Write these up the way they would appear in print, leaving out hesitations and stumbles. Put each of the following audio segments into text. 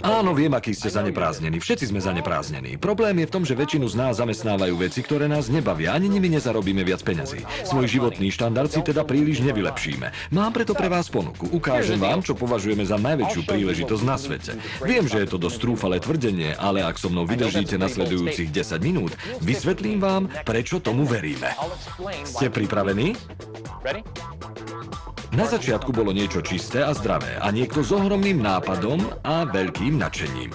Áno, viem, aký ste zaneprázdnení. Všetci sme zaneprázdnení. Problém je v tom, že väčšinu z nás zamestnávajú veci, ktoré nás nebavia. Ani nimi nezarobíme viac peňazí. Svoj životný štandard si teda príliš nevylepšíme. Mám preto pre vás ponuku. Ukážem vám, čo považujeme za najväčšiu príležitosť na svete. Viem, že je to dosť trúfalé tvrdenie, ale ak so mnou vydržíte nasledujúcich 10 minút, vysvetlím vám, prečo tomu veríme. Ste pripravení? Na začiatku bolo niečo čisté a zdravé a niekto s ohromným nápadom a veľkým nadšením.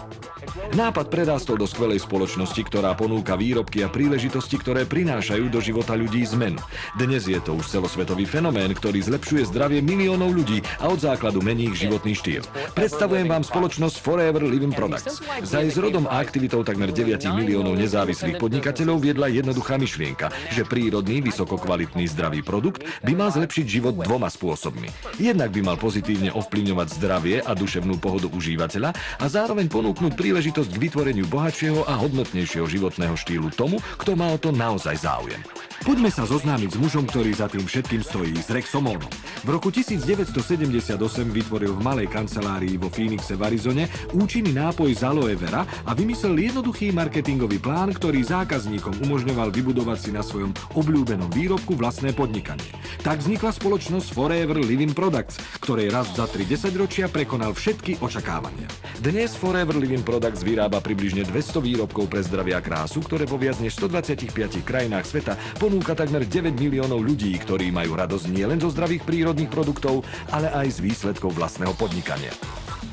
Nápad prerástol do skvelej spoločnosti, ktorá ponúka výrobky a príležitosti, ktoré prinášajú do života ľudí zmenu. Dnes je to už celosvetový fenomén, ktorý zlepšuje zdravie miliónov ľudí a od základu mení ich životný štýl. Predstavujem vám spoločnosť Forever Living Products. Za jej zrodom a aktivitou takmer 9 miliónov nezávislých podnikateľov viedla jednoduchá myšlienka, že prírodný, vysokokvalitný zdravý produkt by mal zlepšiť život dvoma spôsobmi. Jednak by mal pozitívne ovplyvňovať zdravie a duševnú pohodu užívateľa a zároveň ponúknuť príležitosť k vytvoreniu bohatšieho a hodnotnejšieho životného štýlu tomu, kto má o to naozaj záujem. Poďme sa zoznámiť s mužom, ktorý za tým všetkým stojí, s Rexom Onom. V roku 1978 vytvoril v malej kancelárii vo Phoenixe v Arizone účinný nápoj z aloe vera a vymyslel jednoduchý marketingový plán, ktorý zákazníkom umožňoval vybudovať si na svojom obľúbenom výrobku vlastné podnikanie. Tak vznikla spoločnosť Forever Living Products, ktorej rast za 3 desaťročia prekonal všetky očakávania. Dnes Forever Living Products vyrába približne 200 výrobkov pre zdravie a krásu, ktoré vo viac než 125 krajinách sveta ponúka takmer 9 miliónov ľudí, ktorí majú radosť nielen zo zdravých prírodných produktov, ale aj z výsledkov vlastného podnikania.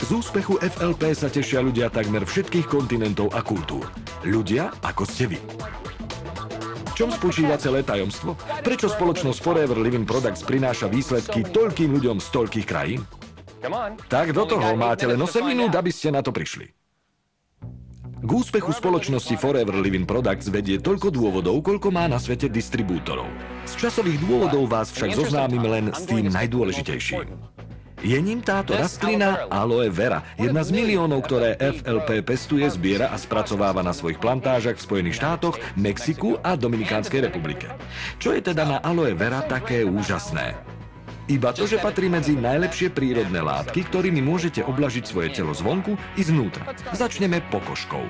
Z úspechu FLP sa tešia ľudia takmer všetkých kontinentov a kultúr. Ľudia, ako ste vy. V čom spočíva celé tajomstvo? Prečo spoločnosť Forever Living Products prináša výsledky toľkým ľuďom z toľkých krajín? Tak do toho máte len 8 minút, aby ste na to prišli. K úspechu spoločnosti Forever Living Products vedie toľko dôvodov, koľko má na svete distribútorov. Z časových dôvodov vás však zoznámim len s tým najdôležitejším. Je ním táto rastlina aloe vera, jedna z miliónov, ktoré FLP pestuje, zbiera a spracováva na svojich plantážach v Spojených štátoch, Mexiku a Dominikánskej republike. Čo je teda na aloe vera také úžasné? Iba to, že patrí medzi najlepšie prírodné látky, ktorými môžete oblažiť svoje telo zvonku i znútra. Začneme pokožkou.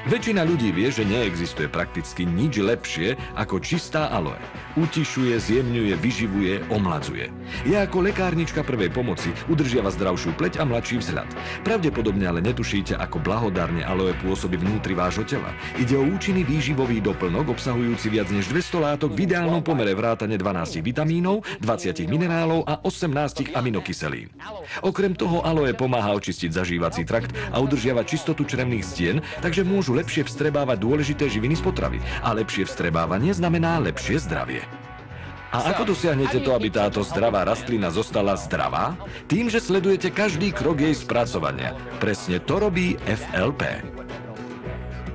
Väčšina ľudí vie, že neexistuje prakticky nič lepšie ako čistá aloe. Utišuje, zjemňuje, vyživuje, omladzuje. Je ako lekárnička prvej pomoci, udržiava zdravšiu pleť a mladší vzhľad. Pravdepodobne ale netušíte, ako blahodárne aloe pôsobí vnútri vášho tela. Ide o účinný výživový doplnok obsahujúci viac než 200 látok v ideálnom pomere vrátane 12 vitamínov, 20 minerálov a 18 aminokyselín. Okrem toho aloe pomáha očistiť zažívací trakt a udržiavať čistotu črevných stien, takže môžu lepšie vstrebávať dôležité živiny z potravy. A lepšie vstrebávanie znamená lepšie zdravie. A ako dosiahnete to, aby táto zdravá rastlina zostala zdravá? Tým, že sledujete každý krok jej spracovania. Presne to robí FLP.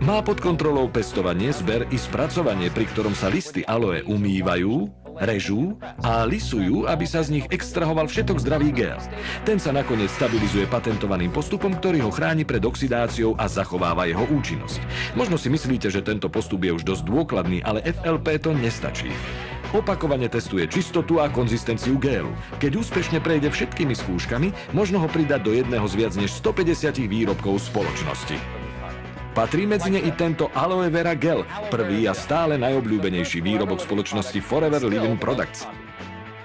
Má pod kontrolou pestovanie, zber i spracovanie, pri ktorom sa listy aloe umývajú, režú a lisujú, aby sa z nich extrahoval všetok zdravý gel. Ten sa nakoniec stabilizuje patentovaným postupom, ktorý ho chráni pred oxidáciou a zachováva jeho účinnosť. Možno si myslíte, že tento postup je už dosť dôkladný, ale FLP to nestačí. Opakovane testuje čistotu a konzistenciu gélu. Keď úspešne prejde všetkými skúškami, možno ho pridať do jedného z viac než 150 výrobkov spoločnosti. Patrí medzi ne i tento aloe vera gel, prvý a stále najobľúbenejší výrobok spoločnosti Forever Living Products.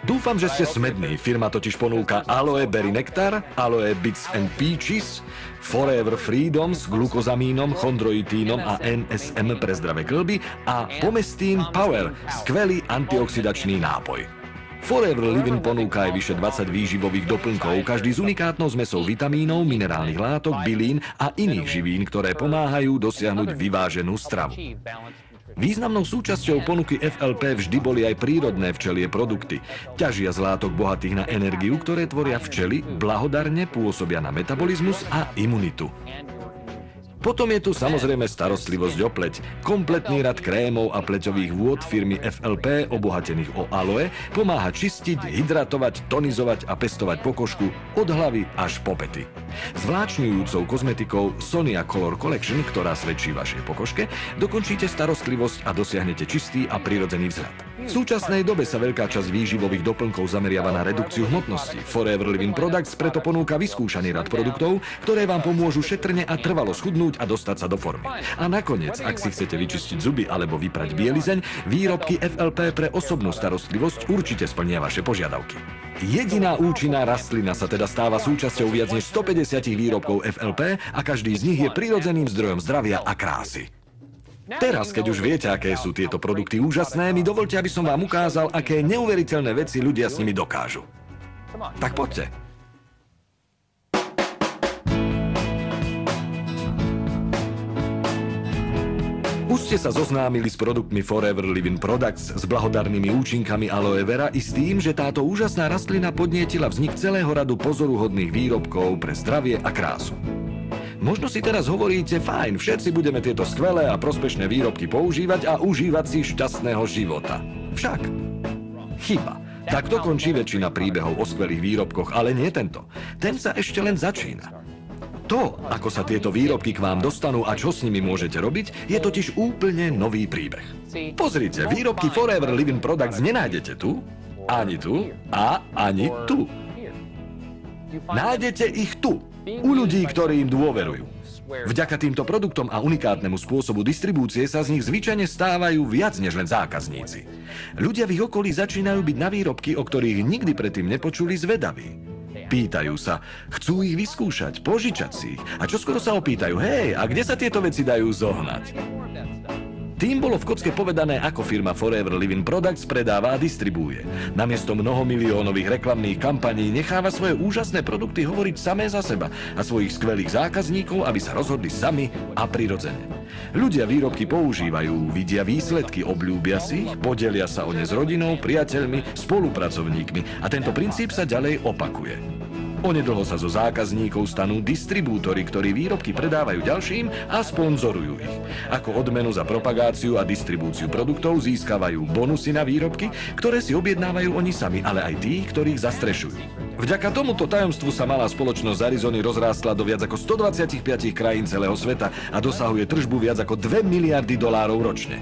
Dúfam, že ste smední. Firma totiž ponúka aloe berry nektar, aloe bits and peaches, Forever Freedom s glukozamínom, chondroitínom a NSM pre zdravé kĺby a Pomestin Power, skvelý antioxidačný nápoj. Forever Living ponúka aj vyše 20 výživových doplnkov, každý s unikátnou zmesou vitamínov, minerálnych látok, bylín a iných živín, ktoré pomáhajú dosiahnuť vyváženú stravu. Významnou súčasťou ponuky FLP vždy boli aj prírodné včelie produkty. Ťažia z látok bohatých na energiu, ktoré tvoria včely, blahodarne pôsobia na metabolizmus a imunitu. Potom je tu samozrejme starostlivosť o pleť. Kompletný rad krémov a pleťových vôd firmy FLP obohatených o aloe pomáha čistiť, hydratovať, tonizovať a pestovať pokožku od hlavy až po pety. Zvláčňujúcou kozmetikou Sonia Color Collection, ktorá svedčí vašej pokožke, dokončíte starostlivosť a dosiahnete čistý a prirodzený vzhľad. V súčasnej dobe sa veľká časť výživových doplnkov zameriava na redukciu hmotnosti. Forever Living Products preto ponúka vyskúšaný rad produktov, ktoré vám pomôžu šetrne a trvalo schudnúť a dostať sa do formy. A nakoniec, ak si chcete vyčistiť zuby alebo vyprať bielizeň, výrobky FLP pre osobnú starostlivosť určite splnia vaše požiadavky. Jediná účinná rastlina sa teda stáva súčasťou viac než 150 výrobkov FLP a každý z nich je prirodzeným zdrojom zdravia a krásy. Teraz, keď už viete, aké sú tieto produkty úžasné, mi dovolte, aby som vám ukázal, aké neuveriteľné veci ľudia s nimi dokážu. Tak poďte. Už ste sa zoznámili s produktmi Forever Living Products, s blahodarnými účinkami aloe vera i s tým, že táto úžasná rastlina podnietila vznik celého radu pozoruhodných výrobkov pre zdravie a krásu. Možno si teraz hovoríte, fajn, všetci budeme tieto skvelé a prospešné výrobky používať a užívať si šťastného života. Však chyba. Takto končí väčšina príbehov o skvelých výrobkoch, ale nie tento. Ten sa ešte len začína. To, ako sa tieto výrobky k vám dostanú a čo s nimi môžete robiť, je totiž úplne nový príbeh. Pozrite, výrobky Forever Living Products nenájdete tu, ani tu a ani tu. Nájdete ich tu. U ľudí, ktorí im dôverujú. Vďaka týmto produktom a unikátnemu spôsobu distribúcie sa z nich zvyčajne stávajú viac než len zákazníci. Ľudia v ich okolí začínajú byť na výrobky, o ktorých nikdy predtým nepočuli, zvedaví. Pýtajú sa, chcú ich vyskúšať, požičať si ich a čoskoro sa opýtajú, hej, a kde sa tieto veci dajú zohnať? Tým bolo v kocke povedané, ako firma Forever Living Products predáva a distribuuje. Namiesto mnohomiliónových reklamných kampaní necháva svoje úžasné produkty hovoriť samé za seba a svojich skvelých zákazníkov, aby sa rozhodli sami a prirodzene. Ľudia výrobky používajú, vidia výsledky, obľúbia si ich, podelia sa o ne s rodinou, priateľmi, spolupracovníkmi a tento princíp sa ďalej opakuje. Onedlho sa zo zákazníkov stanú distribútori, ktorí výrobky predávajú ďalším a sponzorujú ich. Ako odmenu za propagáciu a distribúciu produktov získavajú bonusy na výrobky, ktoré si objednávajú oni sami, ale aj tí, ktorých zastrešujú. Vďaka tomuto tajomstvu sa malá spoločnosť z Arizony rozrástla do viac ako 125 krajín celého sveta a dosahuje tržbu viac ako 2 miliardy dolárov ročne.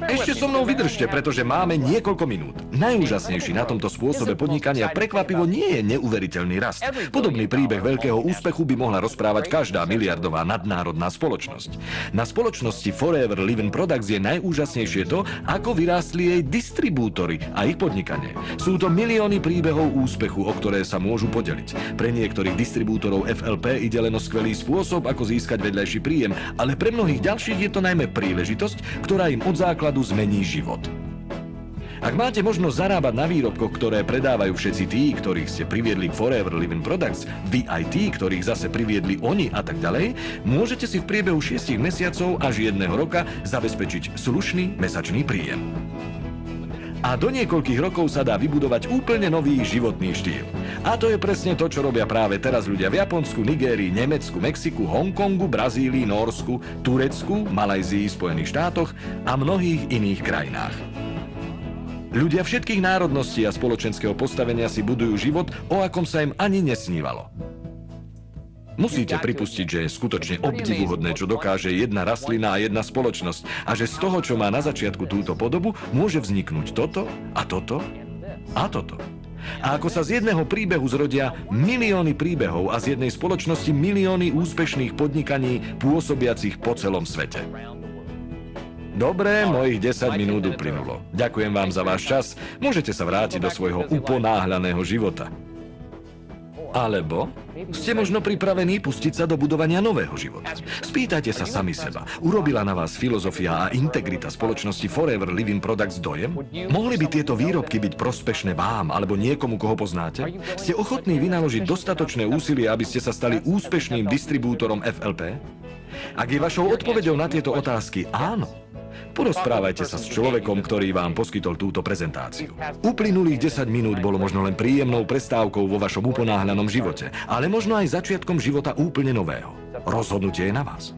Ešte so mnou vydržte, pretože máme niekoľko minút. Najúžasnejší na tomto spôsobe podnikania prekvapivo nie je neuveriteľný rast. Podobný príbeh veľkého úspechu by mohla rozprávať každá miliardová nadnárodná spoločnosť. Na spoločnosti Forever Living Products je najúžasnejšie to, ako vyrástli jej distribútory a ich podnikanie. Sú to milióny príbehov úspechu, o ktoré sa môžu podeliť. Pre niektorých distribútorov FLP ide len o skvelý spôsob, ako získať vedľajší príjem, ale pre mnohých ďalších je to najmä príležitosť, ktorá im od základu zmení život. Ak máte možnosť zarábať na výrobkoch, ktoré predávajú všetci tí, ktorých ste priviedli k Forever Living Products, vy aj tí, ktorých zase priviedli oni a tak ďalej, môžete si v priebehu 6 mesiacov až 1 roka zabezpečiť slušný mesačný príjem. A do niekoľkých rokov sa dá vybudovať úplne nový životný štýl. A to je presne to, čo robia práve teraz ľudia v Japonsku, Nigérii, Nemecku, Mexiku, Hongkongu, Brazílii, Nórsku, Turecku, Malajzii, Spojených štátoch a mnohých iných krajinách. Ľudia všetkých národností a spoločenského postavenia si budujú život, o akom sa im ani nesnívalo. Musíte pripustiť, že je skutočne obdivuhodné, čo dokáže jedna rastlina a jedna spoločnosť a že z toho, čo má na začiatku túto podobu, môže vzniknúť toto a toto a toto. A ako sa z jedného príbehu zrodia milióny príbehov a z jednej spoločnosti milióny úspešných podnikaní pôsobiacich po celom svete. Dobre, mojich 10 minút uplynulo. Ďakujem vám za váš čas. Môžete sa vrátiť do svojho uponáhľaného života. Alebo ste možno pripravení pustiť sa do budovania nového života. Spýtajte sa sami seba. Urobila na vás filozofia a integrita spoločnosti Forever Living Products dojem? Mohli by tieto výrobky byť prospešné vám alebo niekomu, koho poznáte? Ste ochotní vynaložiť dostatočné úsilie, aby ste sa stali úspešným distribútorom FLP? Ak je vašou odpoveďou na tieto otázky áno, porozprávajte sa s človekom, ktorý vám poskytol túto prezentáciu. Uplynulých 10 minút bolo možno len príjemnou prestávkou vo vašom uponáhľanom živote, ale možno aj začiatkom života úplne nového. Rozhodnutie je na vás.